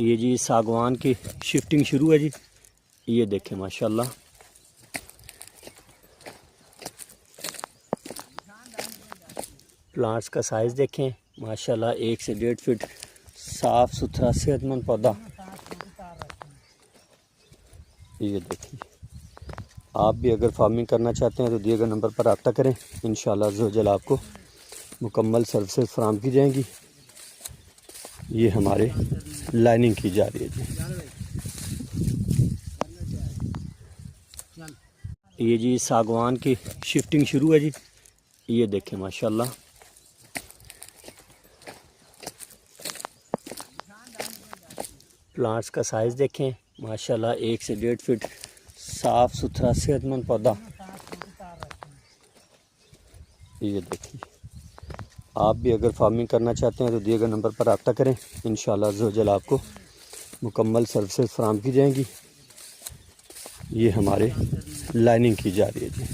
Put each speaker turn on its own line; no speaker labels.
ये जी सागवान की शिफ्टिंग शुरू है जी। ये देखें माशाल्लाह, प्लांट्स का साइज़ देखें माशाल्लाह, 1 से 1.5 फीट साफ़ सुथरा सेहतमंद पौधा। ये देखिए, आप भी अगर फार्मिंग करना चाहते हैं तो दिए गए नंबर पर रब्ता करें। इंशाअल्लाह अज़्ज़ व जल आपको मुकम्मल सर्विसेज फराहम की जाएंगी। ये हमारे लाइनिंग की जा रही है जी। ये जी सागवान की शिफ्टिंग शुरू है जी। ये देखें माशाल्लाह, प्लांट्स का साइज़ देखें माशाल्लाह, 1 से 1.5 फीट साफ़ सुथरा सेहतमंद पौधा। ये देखिए, आप भी अगर फार्मिंग करना चाहते हैं तो दिए गए नंबर पर रब्ता करें। इंशाअल्लाह अज़्ज़ व जल आपको मुकम्मल सर्विसेज फराहम की जाएंगी। ये हमारे लाइनिंग की जा रही है जी।